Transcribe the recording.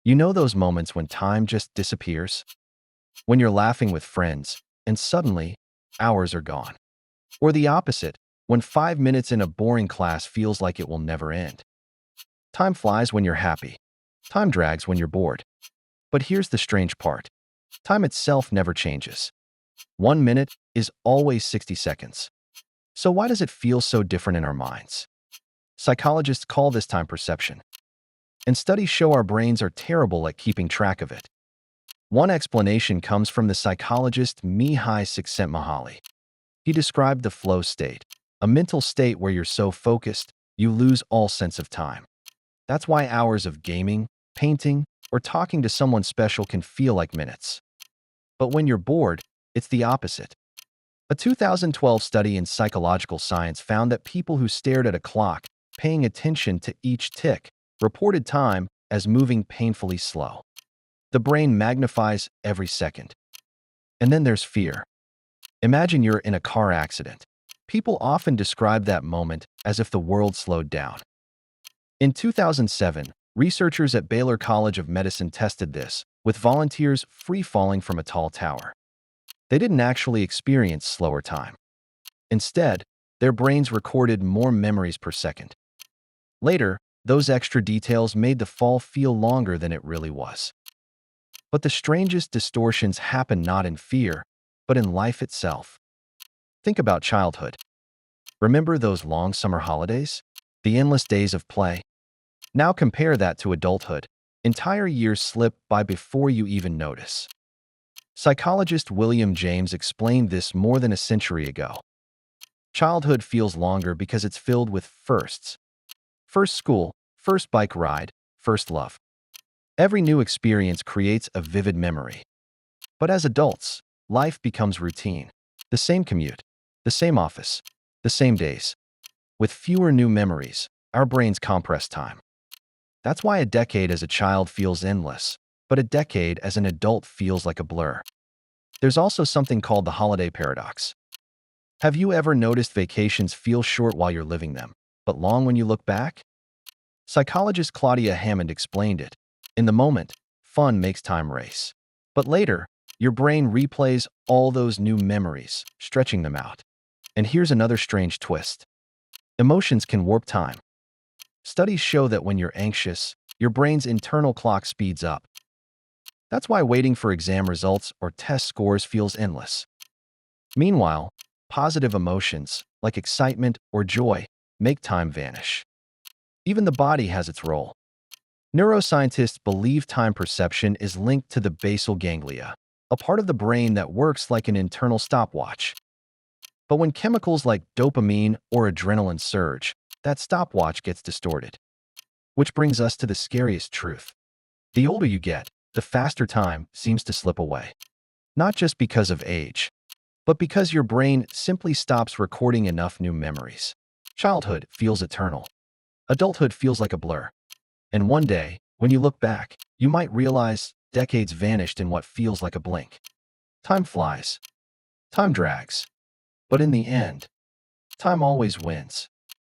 You know those moments when time just disappears? When you're laughing with friends, and suddenly, hours are gone. Or the opposite, when 5 minutes in a boring class feels like it will never end. Time flies when you're happy. Time drags when you're bored. But here's the strange part. Time itself never changes. 1 minute is always 60 seconds. So why does it feel so different in our minds? Psychologists call this time perception. And studies show our brains are terrible at keeping track of it. One explanation comes from the psychologist Mihai Csikszentmihalyi. He described the flow state, a mental state where you're so focused, you lose all sense of time. That's why hours of gaming, painting, or talking to someone special can feel like minutes. But when you're bored, it's the opposite. A 2012 study in psychological science found that people who stared at a clock, paying attention to each tick, reported time as moving painfully slow. The brain magnifies every second. And then there's fear. Imagine you're in a car accident. People often describe that moment as if the world slowed down. In 2007, researchers at Baylor College of Medicine tested this, with volunteers free-falling from a tall tower. They didn't actually experience slower time. Instead, their brains recorded more memories per second. Later, those extra details made the fall feel longer than it really was. But the strangest distortions happen not in fear, but in life itself. Think about childhood. Remember those long summer holidays? The endless days of play? Now compare that to adulthood. Entire years slip by before you even notice. Psychologist William James explained this more than a century ago. Childhood feels longer because it's filled with firsts. First school, first bike ride, first love. Every new experience creates a vivid memory. But as adults, life becomes routine. The same commute, the same office, the same days. With fewer new memories, our brains compress time. That's why a decade as a child feels endless, but a decade as an adult feels like a blur. There's also something called the holiday paradox. Have you ever noticed vacations feel short while you're living them, but long when you look back? Psychologist Claudia Hammond explained it. In the moment, fun makes time race. But later, your brain replays all those new memories, stretching them out. And here's another strange twist. Emotions can warp time. Studies show that when you're anxious, your brain's internal clock speeds up. That's why waiting for exam results or test scores feels endless. Meanwhile, positive emotions, like excitement or joy, make time vanish. Even the body has its role. Neuroscientists believe time perception is linked to the basal ganglia, a part of the brain that works like an internal stopwatch. But when chemicals like dopamine or adrenaline surge, that stopwatch gets distorted. Which brings us to the scariest truth. The older you get, the faster time seems to slip away. Not just because of age, but because your brain simply stops recording enough new memories. Childhood feels eternal. Adulthood feels like a blur. And one day, when you look back, you might realize decades vanished in what feels like a blink. Time flies. Time drags. But in the end, time always wins.